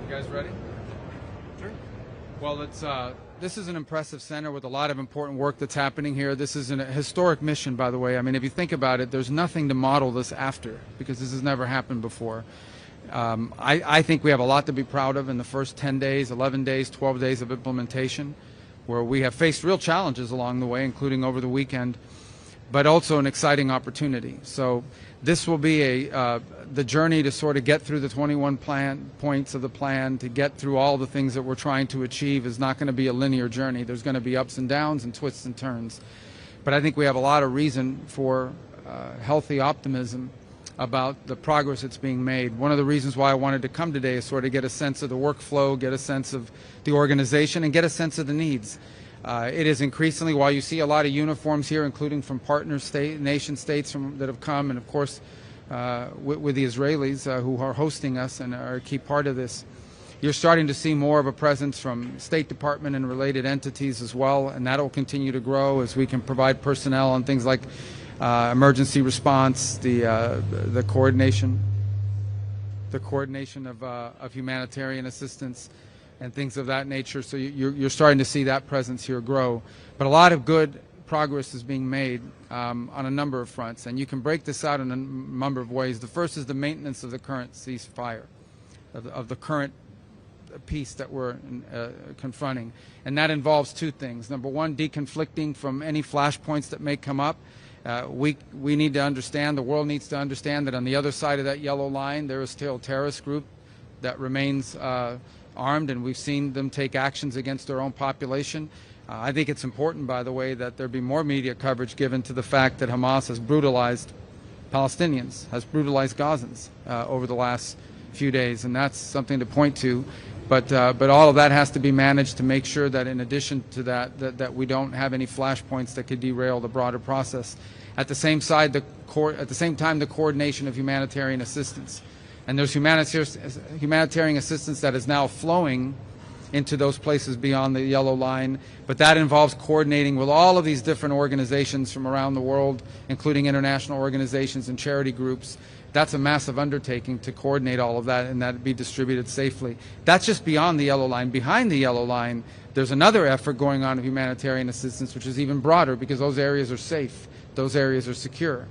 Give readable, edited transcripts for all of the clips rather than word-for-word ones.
You guys ready? Sure. Well, this is an impressive center with a lot of important work that's happening here. This is a historic mission, by the way. I mean, if you think about it, there's nothing to model this after because this has never happened before. I think we have a lot to be proud of in the first 10 days, 11 days, 12 days of implementation, where we have faced real challenges along the way, including over the weekend, but also an exciting opportunity. So this will be the journey to sort of get through the 21 points of the plan, to get through all the things that we're trying to achieve is not going to be a linear journey. There's going to be ups and downs and twists and turns. But I think we have a lot of reason for healthy optimism about the progress that's being made. One of the reasons why I wanted to come today is sort of get a sense of the workflow, get a sense of the organization, and get a sense of the needs. It is increasingly, while you see a lot of uniforms here, including from partner nation states that have come, and of course with the Israelis who are hosting us and are a key part of this, you're starting to see more of a presence from State Department and related entities as well, and that will continue to grow as we can provide personnel on things like emergency response, the coordination of humanitarian assistance, and things of that nature. So you're starting to see that presence here grow. But a lot of good progress is being made on a number of fronts, and you can break this out in a number of ways. The first is the maintenance of the current ceasefire, of the current peace that we're confronting. And that involves two things. Number one, deconflicting from any flashpoints that may come up. We need to understand, the world needs to understand that on the other side of that yellow line there is still a terrorist group that remains armed, and we've seen them take actions against their own population. I think it's important, by the way, that there be more media coverage given to the fact that Hamas has brutalized Palestinians, has brutalized Gazans over the last few days, and that's something to point to. But all of that has to be managed to make sure that in addition to that we don't have any flashpoints that could derail the broader process. At the same time, the coordination of humanitarian assistance. And there's humanitarian assistance that is now flowing into those places beyond the yellow line, but that involves coordinating with all of these different organizations from around the world, including international organizations and charity groups. That's a massive undertaking to coordinate all of that and that be distributed safely. That's just beyond the yellow line. Behind the yellow line, there's another effort going on of humanitarian assistance, which is even broader because those areas are safe, those areas are secure.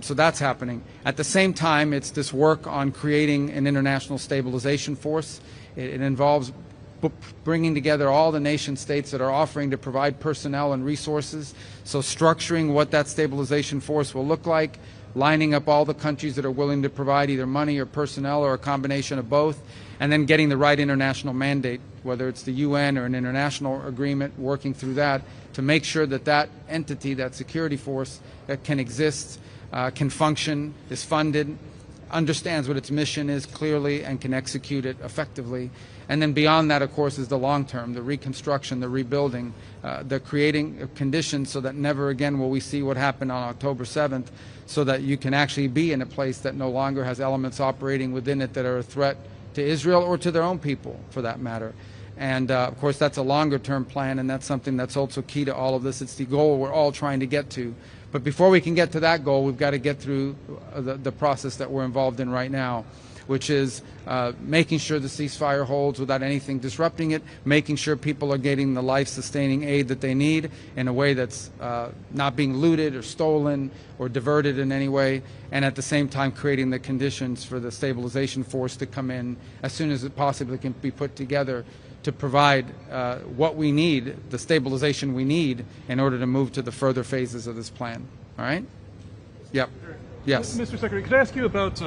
So that's happening. At the same time, it's this work on creating an international stabilization force. It involves bringing together all the nation states that are offering to provide personnel and resources, so structuring what that stabilization force will look like, lining up all the countries that are willing to provide either money or personnel or a combination of both, and then getting the right international mandate, whether it's the UN or an international agreement, working through that to make sure that that entity, that security force that can exist, can function, is funded, understands what its mission is clearly, and can execute it effectively. And then beyond that, of course, is the long term, the reconstruction, the rebuilding, the creating conditions so that never again will we see what happened on October 7th, so that you can actually be in a place that no longer has elements operating within it that are a threat to Israel or to their own people, for that matter. And of course, that's a longer term plan, and that's something that's also key to all of this. It's the goal we're all trying to get to. But before we can get to that goal, we've got to get through the process that we're involved in right now, which is making sure the ceasefire holds without anything disrupting it, making sure people are getting the life-sustaining aid that they need in a way that's not being looted or stolen or diverted in any way, and at the same time creating the conditions for the stabilization force to come in as soon as it possibly can be put together to provide what we need, the stabilization we need, in order to move to the further phases of this plan. All right? Yep. Yes. Mr. Secretary, could I ask you about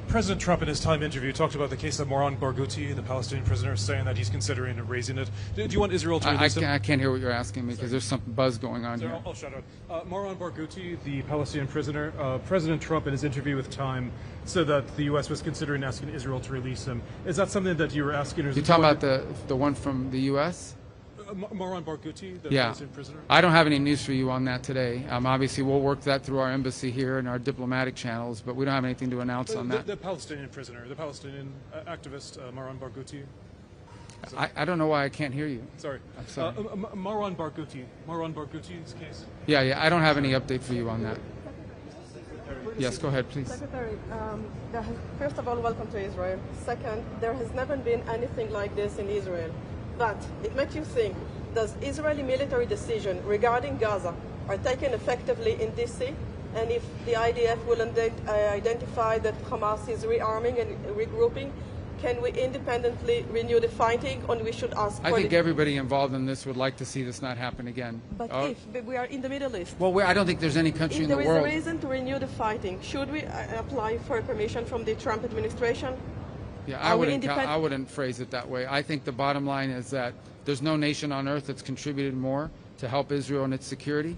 President Trump in his Time interview talked about the case of Moran Barghouti, the Palestinian prisoner, saying that he's considering raising it. Do you want Israel to release him? I can't hear what you're asking me because there's some buzz going on here. I'll shut up. Moran Barghouti, the Palestinian prisoner, President Trump in his interview with Time said that the U.S. was considering asking Israel to release him. Is that something that you were asking? Or you're talking about the one from the U.S.? Moran Barghouti, the Palestinian prisoner? I don't have any news for you on that today. Obviously, we'll work that through our embassy here and our diplomatic channels, but we don't have anything to announce on that. The Palestinian prisoner, the Palestinian activist, Moran Barghouti. I don't know why I can't hear you. Sorry. I'm sorry. Moran Barghouti's case. Yeah, I don't have any update for you on that. Yes, go ahead, please. Secretary, first of all, welcome to Israel. Second, there has never been anything like this in Israel. But it makes you think, does Israeli military decisions regarding Gaza are taken effectively in DC? And if the IDF will identify that Hamas is rearming and regrouping, can we independently renew the fighting, or we should ask for I think everybody involved in this would like to see this not happen again. But if we are in the Middle East, well, I don't think there's any country in the world. If there is a reason to renew the fighting, should we apply for permission from the Trump administration? Yeah, I wouldn't phrase it that way. I think the bottom line is that there's no nation on earth that's contributed more to help Israel and its security.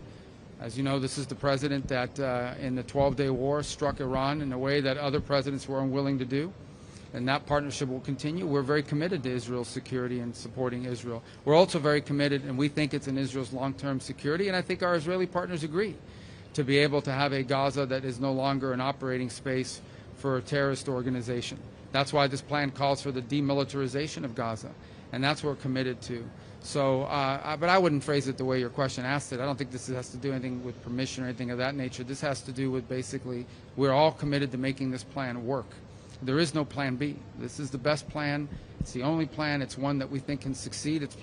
As you know, this is the president that in the 12-day war struck Iran in a way that other presidents were unwilling to do. And that partnership will continue. We're very committed to Israel's security and supporting Israel. We're also very committed, and we think it's in Israel's long-term security, and I think our Israeli partners agree, to be able to have a Gaza that is no longer an operating space for a terrorist organization. That's why this plan calls for the demilitarization of Gaza, and that's what we're committed to. So, but I wouldn't phrase it the way your question asked it. I don't think this has to do anything with permission or anything of that nature. This has to do with basically we're all committed to making this plan work. There is no plan B. This is the best plan. It's the only plan. It's one that we think can succeed. It's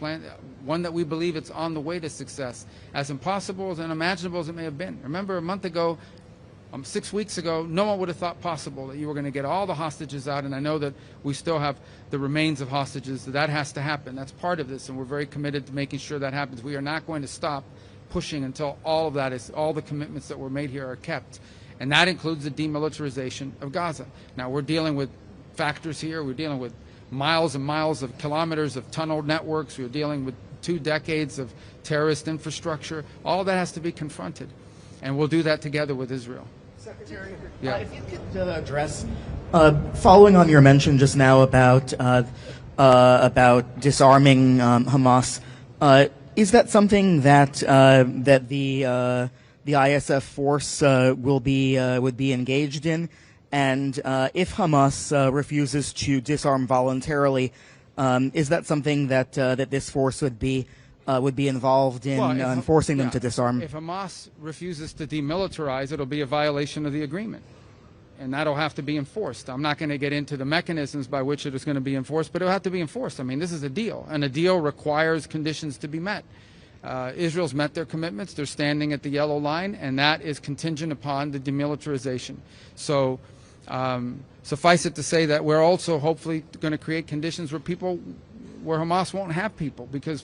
one that we believe it's on the way to success. As impossible and unimaginable as it may have been. Remember a month ago, 6 weeks ago, no one would have thought possible that you were going to get all the hostages out, and I know that we still have the remains of hostages. That has to happen. That's part of this, and we're very committed to making sure that happens. We are not going to stop pushing until all of that is, all the commitments that were made here are kept. And that includes the demilitarization of Gaza. Now, we're dealing with factors here. We're dealing with miles and miles of kilometers of tunnel networks. We're dealing with 2 decades of terrorist infrastructure. All of that has to be confronted. And we'll do that together with Israel. Secretary, yeah. If you could address, following on your mention just now about disarming Hamas, is that something that the ISF force would be engaged in? And if Hamas refuses to disarm voluntarily, is that something that this force would be involved in forcing them to disarm? If Hamas refuses to demilitarize, it'll be a violation of the agreement, and that'll have to be enforced. I'm not going to get into the mechanisms by which it is going to be enforced, but it'll have to be enforced. I mean, this is a deal, and a deal requires conditions to be met. Israel's met their commitments. They're standing at the yellow line, and that is contingent upon the demilitarization. So suffice it to say that we're also hopefully going to create conditions where Hamas won't have people, because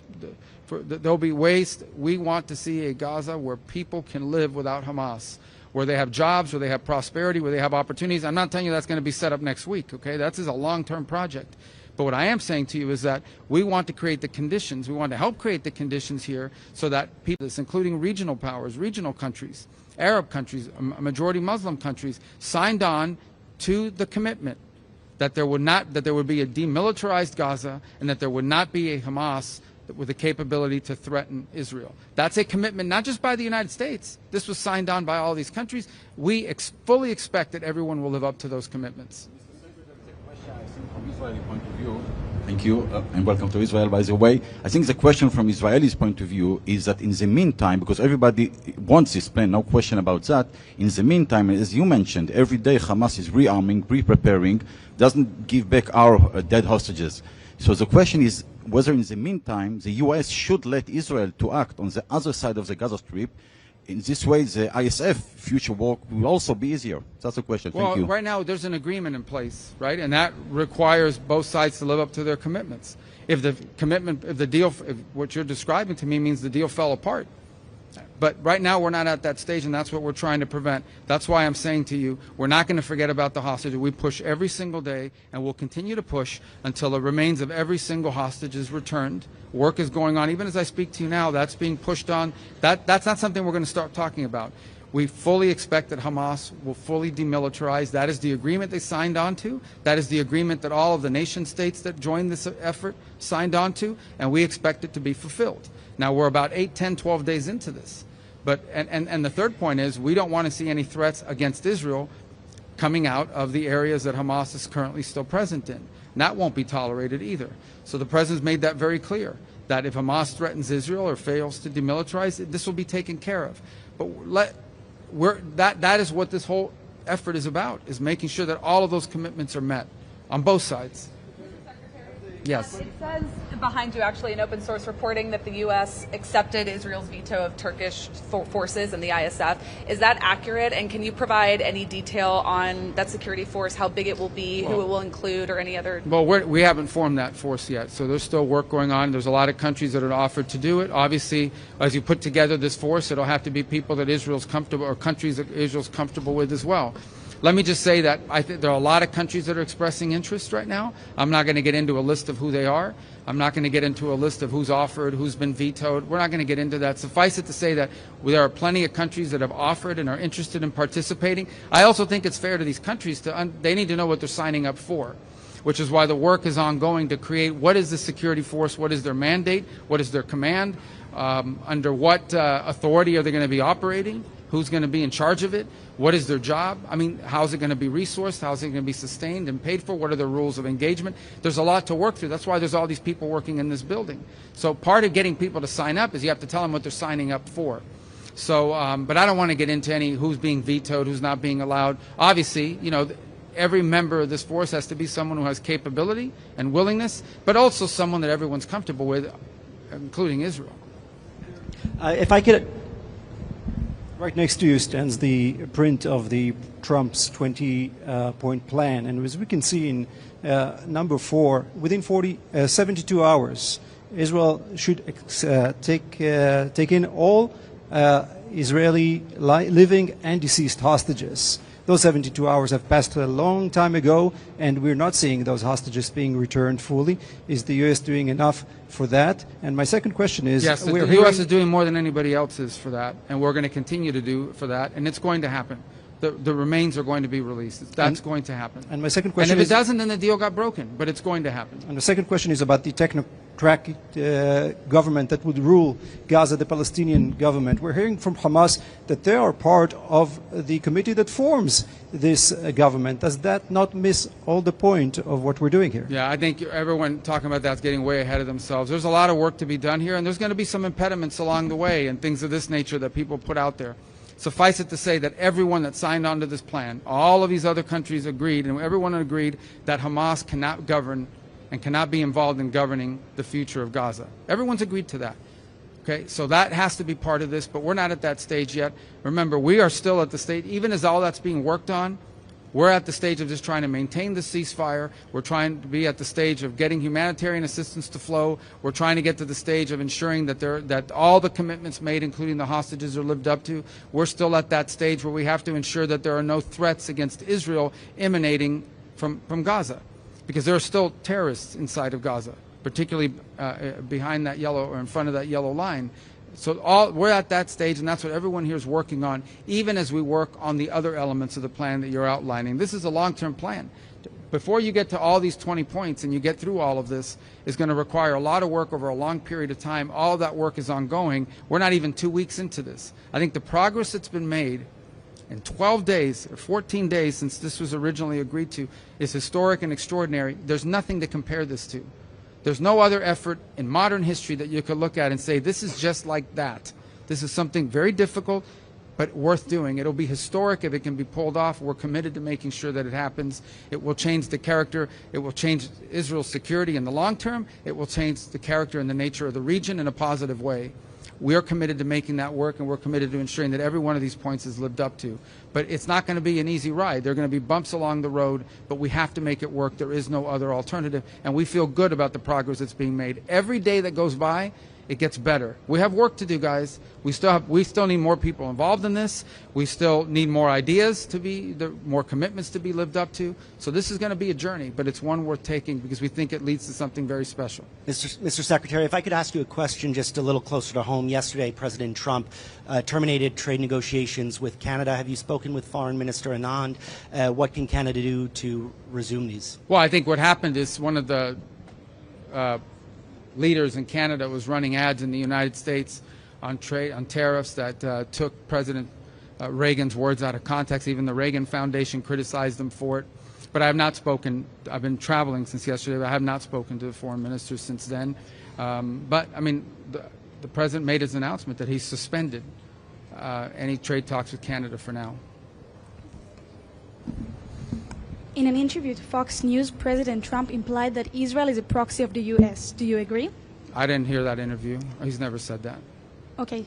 there'll be ways. We want to see a Gaza where people can live without Hamas, where they have jobs, where they have prosperity, where they have opportunities. I'm not telling you that's going to be set up next week, okay? That's a long-term project. But what I am saying to you is that we want to create the conditions, we want to help create the conditions here so that people, including regional powers, regional countries, Arab countries, majority Muslim countries, signed on to the commitment that there would be a demilitarized Gaza and that there would not be a Hamas with the capability to threaten Israel. That's a commitment not just by the United States. This was signed on by all these countries. We fully expect that everyone will live up to those commitments. From Israeli point of view, thank you, and welcome to Israel, by the way. I think the question from Israelis' point of view is that in the meantime, because everybody wants this plan, no question about that, in the meantime, as you mentioned, every day Hamas is rearming, pre-preparing, doesn't give back our dead hostages. So the question is whether in the meantime the U.S. should let Israel to act on the other side of the Gaza Strip. In this way, the ISF future work will also be easier. That's the question. Thank you. Well, right now there's an agreement in place, right? And that requires both sides to live up to their commitments. If the commitment, if what you're describing to me means the deal fell apart. But right now we're not at that stage, and that's what we're trying to prevent. That's why I'm saying to you, we're not going to forget about the hostages. We push every single day, and we'll continue to push until the remains of every single hostage is returned. Work is going on. Even as I speak to you now, that's being pushed on. That's not something we're going to start talking about. We fully expect that Hamas will fully demilitarize. That is the agreement they signed on to. That is the agreement that all of the nation states that joined this effort signed on to, and we expect it to be fulfilled. Now, we're about 8, 10, 12 days into this. But, and the third point is we don't want to see any threats against Israel coming out of the areas that Hamas is currently still present in. And that won't be tolerated either. So the President's made that very clear, that if Hamas threatens Israel or fails to demilitarize, this will be taken care of. But that is what this whole effort is about, is making sure that all of those commitments are met on both sides. Yes. It says behind you, actually, in open source reporting that the U.S. accepted Israel's veto of Turkish forces and the ISF. Is that accurate? And can you provide any detail on that security force, how big it will be, who it will include, or any other? Well, we haven't formed that force yet, so there's still work going on. There's a lot of countries that are offered to do it. Obviously, as you put together this force, it'll have to be people that Israel's comfortable, or countries that Israel's comfortable with as well. Let me just say that I think there are a lot of countries that are expressing interest right now. I'm not going to get into a list of who they are. I'm not going to get into a list of who's offered, who's been vetoed. We're not going to get into that. Suffice it to say that there are plenty of countries that have offered and are interested in participating. I also think it's fair to these countries they need to know what they're signing up for, which is why the work is ongoing to create what is the security force, what is their mandate, what is their command, under what authority are they going to be operating, who's going to be in charge of it, what is their job, I mean, how's it going to be resourced, how's it going to be sustained and paid for, what are the rules of engagement. There's a lot to work through. That's why there's all these people working in this building. So part of getting people to sign up is you have to tell them what they're signing up for. So, but I don't want to get into any who's being vetoed, who's not being allowed. Obviously, you know, every member of this force has to be someone who has capability and willingness, but also someone that everyone's comfortable with, including Israel. If I could, right next to you stands the print of the Trump's 20-point plan, and as we can see in number 4, within 72 hours, Israel should take in all Israeli living and deceased hostages. Those 72 hours have passed a long time ago, and we're not seeing those hostages being returned fully. Is the U.S. doing enough for that? And my second question is... Yes, the U.S. is doing more than anybody else is for that, and we're going to continue to do for that, and it's going to happen. The remains are going to be released. That's going to happen. And my second question is... And if it doesn't, then the deal got broken, but it's going to happen. And the second question is about the technocratic government that would rule Gaza, the Palestinian government. We're hearing from Hamas that they are part of the committee that forms this government. Does that not miss all the point of what we're doing here? Yeah, I think everyone talking about that's getting way ahead of themselves. There's a lot of work to be done here, and there's going to be some impediments along the way and things of this nature that people put out there. Suffice it to say that everyone that signed on to this plan, all of these other countries agreed, and everyone agreed that Hamas cannot govern and cannot be involved in governing the future of Gaza. Everyone's agreed to that. Okay, so that has to be part of this, but we're not at that stage yet. Remember, we are still at the stage, even as all that's being worked on, we're at the stage of just trying to maintain the ceasefire. We're trying to be at the stage of getting humanitarian assistance to flow. We're trying to get to the stage of ensuring that all the commitments made, including the hostages, are lived up to. We're still at that stage where we have to ensure that there are no threats against Israel emanating from Gaza, because there are still terrorists inside of Gaza, particularly behind that yellow, or in front of that yellow line. So we're at that stage, and that's what everyone here is working on, even as we work on the other elements of the plan that you're outlining. This is a long-term plan. Before you get to all these 20 points and you get through all of this, is going to require a lot of work over a long period of time. All of that work is ongoing. We're not even 2 weeks into this. I think the progress that's been made in 12 days or 14 days since this was originally agreed to is historic and extraordinary. There's nothing to compare this to. There's no other effort in modern history that you could look at and say, this is just like that. This is something very difficult, but worth doing. It'll be historic if it can be pulled off. We're committed to making sure that it happens. It will change the character. It will change Israel's security in the long term. It will change the character and the nature of the region in a positive way. We are committed to making that work, and we're committed to ensuring that every one of these points is lived up to. But it's not going to be an easy ride. There are going to be bumps along the road, but we have to make it work. There is no other alternative, and we feel good about the progress that's being made. Every day that goes by, it gets better. We have work to do, guys. We still need more people involved in this. We still need more ideas more commitments to be lived up to. So this is going to be a journey, but it's one worth taking because we think it leads to something very special. Mr. Secretary, if I could ask you a question just a little closer to home. Yesterday, President Trump terminated trade negotiations with Canada. Have you spoken with Foreign Minister Anand? What can Canada do to resume these? Well, I think what happened is one of the leaders in Canada was running ads in the United States on tariffs that took President Reagan's words out of context. Even the Reagan Foundation criticized them for it. But I have not spoken. I've been traveling since yesterday, but I have not spoken to the foreign minister since then. But, I mean, the president made his announcement that he suspended any trade talks with Canada for now. In an interview to Fox News, President Trump implied that Israel is a proxy of the U.S. Do you agree? I didn't hear that interview. He's never said that. Okay.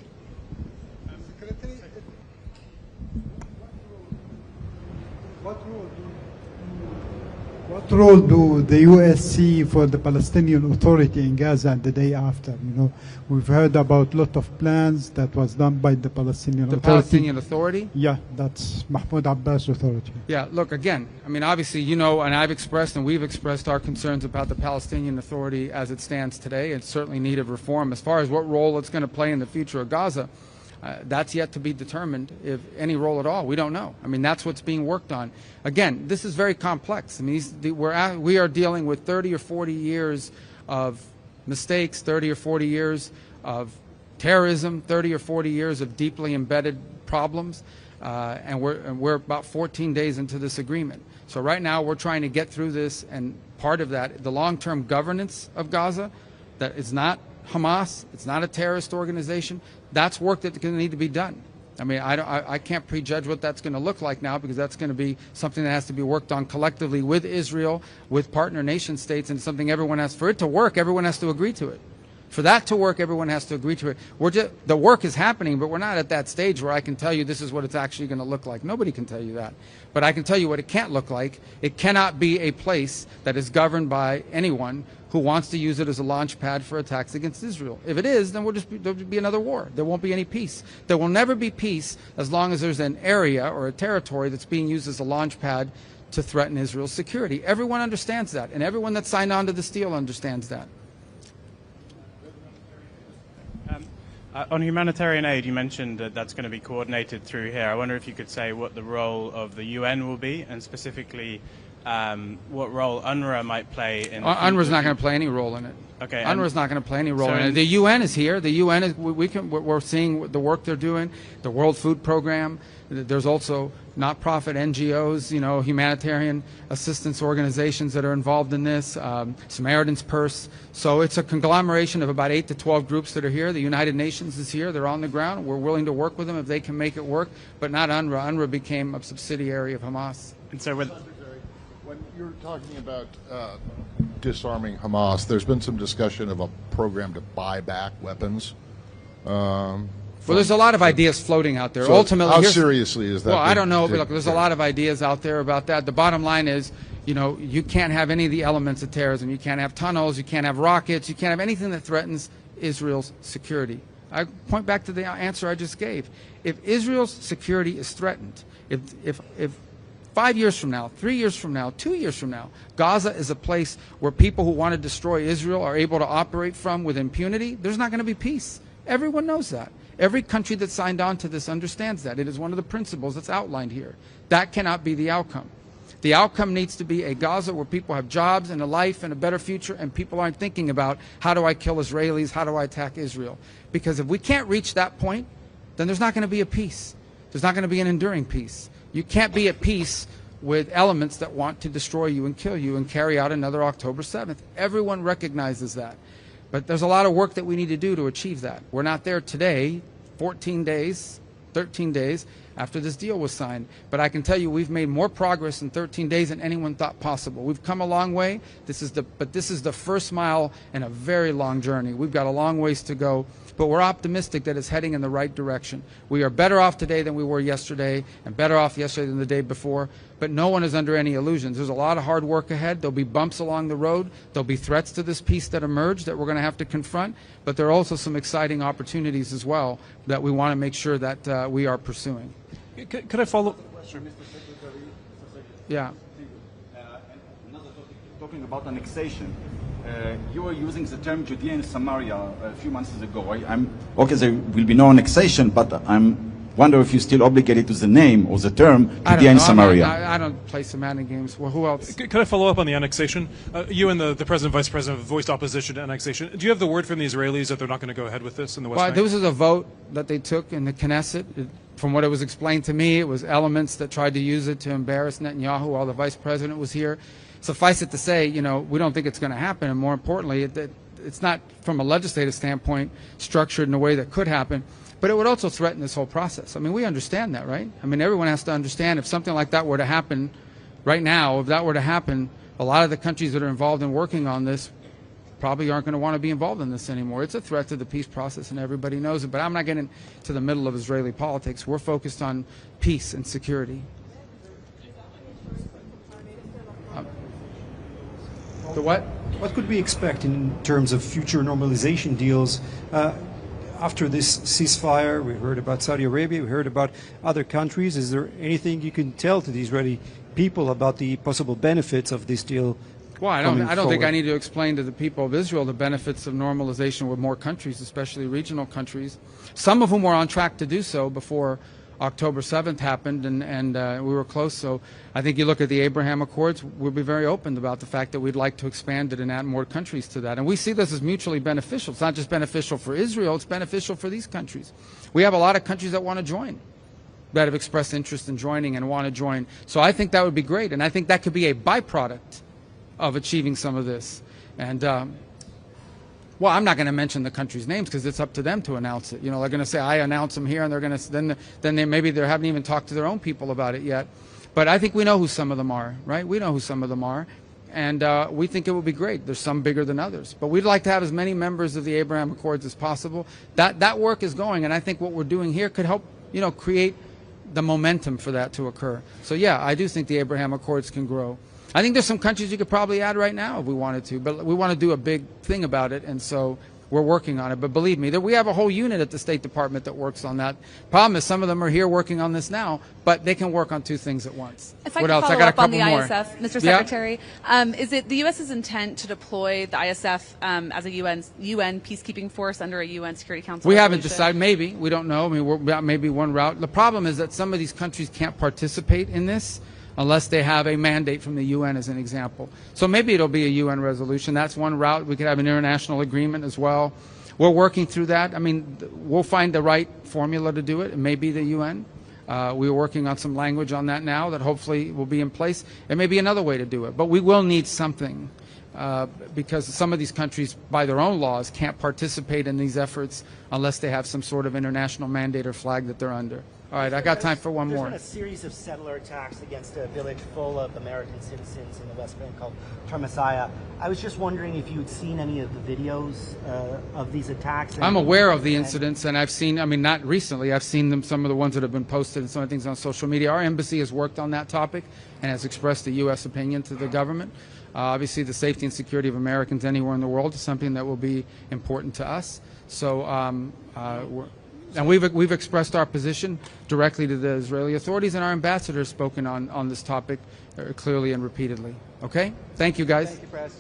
What role do the U.S. see for the Palestinian Authority in Gaza the day after? You know, we've heard about a lot of plans that was done by the Palestinian Authority. The Palestinian Authority? Yeah, that's Mahmoud Abbas Authority. Yeah, look, again, I mean, obviously, you know, and I've expressed and we've expressed our concerns about the Palestinian Authority as it stands today. It's certainly in need of reform. As far as what role it's going to play in the future of Gaza, that's yet to be determined, if any role at all. We don't know. I mean, that's what's being worked on. Again, this is very complex. I mean, we are dealing with 30 or 40 years of mistakes, 30 or 40 years of terrorism, 30 or 40 years of deeply embedded problems, and we're about 14 days into this agreement. So right now we're trying to get through this, and part of that, the long-term governance of Gaza, that is not Hamas, it's not a terrorist organization. That's work that's going to need to be done. I mean, I can't prejudge what that's going to look like now, because that's going to be something that has to be worked on collectively with Israel, with partner nation states, and something everyone has, for it to work, everyone has to agree to it. For that to work, everyone has to agree to it. The work is happening, but we're not at that stage where I can tell you this is what it's actually going to look like. Nobody can tell you that. But I can tell you what it can't look like. It cannot be a place that is governed by anyone who wants to use it as a launch pad for attacks against Israel. If it is, then there'll be another war. There won't be any peace. There will never be peace as long as there's an area or a territory that's being used as a launch pad to threaten Israel's security. Everyone understands that, and everyone that signed on to this deal understands that. On humanitarian aid, you mentioned that that's going to be coordinated through here. I wonder if you could say what the role of the UN will be, and specifically what role UNRWA might play in. UNRWA's not going to play any role in it. Okay. UNRWA's not going to play any role in it. The UN is here. The UN is. We're seeing the work they're doing. The World Food Program. There's also not-profit NGOs, you know, humanitarian assistance organizations that are involved in this. Samaritan's Purse. So it's a conglomeration of about 8 to 12 groups that are here. The United Nations is here. They're on the ground. We're willing to work with them if they can make it work, but not UNRWA. UNRWA became a subsidiary of Hamas. And so when you're talking about disarming Hamas, there's been some discussion of a program to buy back weapons. Well, there's a lot of ideas floating out there. So ultimately, how seriously is that? Well, I don't know. But look, there's a lot of ideas out there about that. The bottom line is, you know, you can't have any of the elements of terrorism. You can't have tunnels. You can't have rockets. You can't have anything that threatens Israel's security. I point back to the answer I just gave. If Israel's security is threatened, if 5 years from now, 3 years from now, 2 years from now, Gaza is a place where people who want to destroy Israel are able to operate from with impunity, there's not going to be peace. Everyone knows that. Every country that signed on to this understands that. It is one of the principles that's outlined here. That cannot be the outcome. The outcome needs to be a Gaza where people have jobs and a life and a better future, and people aren't thinking about, how do I kill Israelis, how do I attack Israel? Because if we can't reach that point, then there's not going to be a peace. There's not going to be an enduring peace. You can't be at peace with elements that want to destroy you and kill you and carry out another October 7th. Everyone recognizes that. But there's a lot of work that we need to do to achieve that. We're not there today, 14 days, 13 days after this deal was signed. But I can tell you we've made more progress in 13 days than anyone thought possible. We've come a long way. But this is the first mile in a very long journey. We've got a long ways to go. But we're optimistic that it's heading in the right direction. We are better off today than we were yesterday, and better off yesterday than the day before. But no one is under any illusions. There's a lot of hard work ahead. There'll be bumps along the road. There'll be threats to this peace that emerge that we're going to have to confront. But there are also some exciting opportunities as well that we want to make sure that we are pursuing. Could I follow? Yeah. Talking about annexation. You were using the term Judea and Samaria a few months ago. Okay, there will be no annexation, but I'm wonder if you're still obligated to the name or the term Judea and Samaria. I don't play semantic games. Well, who else? Could I follow up on the annexation? You and the president, vice president, voiced opposition to annexation. Do you have the word from the Israelis that they're not going to go ahead with this in the West Bank? Well, this was a vote that they took in the Knesset. From what it was explained to me, it was elements that tried to use it to embarrass Netanyahu while the vice president was here. Suffice it to say, you know, we don't think it's going to happen, and more importantly, it's not, from a legislative standpoint, structured in a way that could happen, but it would also threaten this whole process. I mean, we understand that, right? I mean, everyone has to understand if something like that were to happen, right now, if that were to happen, a lot of the countries that are involved in working on this probably aren't going to want to be involved in this anymore. It's a threat to the peace process, and everybody knows it. But I'm not getting to the middle of Israeli politics. We're focused on peace and security. The what? What could we expect in terms of future normalization deals after this ceasefire? We heard about Saudi Arabia, we heard about other countries. Is there anything you can tell to the Israeli people about the possible benefits of this deal? Well, I don't think I need to explain to the people of Israel the benefits of normalization with more countries, especially regional countries, some of whom were on track to do so before October 7th happened, and we were close. So I think you look at the Abraham Accords, we'll be very open about the fact that we'd like to expand it and add more countries to that. And we see this as mutually beneficial. It's not just beneficial for Israel, it's beneficial for these countries. We have a lot of countries that want to join, that have expressed interest in joining and want to join. So I think that would be great, and I think that could be a byproduct of achieving some of this. And well, I'm not going to mention the countries' names because it's up to them to announce it. You know, they're going to say, I announce them here, and they're going to then maybe they haven't even talked to their own people about it yet. But I think we know who some of them are, right? We know who some of them are, and we think it would be great. There's some bigger than others, but we'd like to have as many members of the Abraham Accords as possible. That work is going, and I think what we're doing here could help, you know, create the momentum for that to occur. So yeah, I do think the Abraham Accords can grow. I think there's some countries you could probably add right now if we wanted to, but we want to do a big thing about it, and so we're working on it. But believe me, we have a whole unit at the State Department that works on that. Problem is, some of them are here working on this now, but they can work on two things at once. If I what could else? follow I got up a on couple the more. ISF, Mr. Yeah? Secretary, is it the U.S.'s intent to deploy the ISF as a UN peacekeeping force under a UN Security Council We haven't resolution? decided. Maybe. We don't know. I mean, maybe one route. The problem is that some of these countries can't participate in this unless they have a mandate from the UN, as an example. So maybe it'll be a UN resolution. That's one route. We could have an international agreement as well. We're working through that. I mean, we'll find the right formula to do it. It may be the UN. We're working on some language on that now that hopefully will be in place. It may be another way to do it. But we will need something because some of these countries, by their own laws, can't participate in these efforts unless they have some sort of international mandate or flag that they're under. All right, I got time for one more. There's been a series of settler attacks against a village full of American citizens in the West Bank called Termasaya. I was just wondering if you'd seen any of the videos of these attacks. I'm aware of the incidents, and I've seen, I mean, not recently, I've seen them, some of the ones that have been posted and some of the things on social media. Our embassy has worked on that topic and has expressed the U.S. opinion to the government. Obviously, the safety and security of Americans anywhere in the world is something that will be important to us. So, and we've expressed our position directly to the Israeli authorities, and our ambassador has spoken on this topic clearly and repeatedly. Okay? Thank you, guys. Thank you, Press.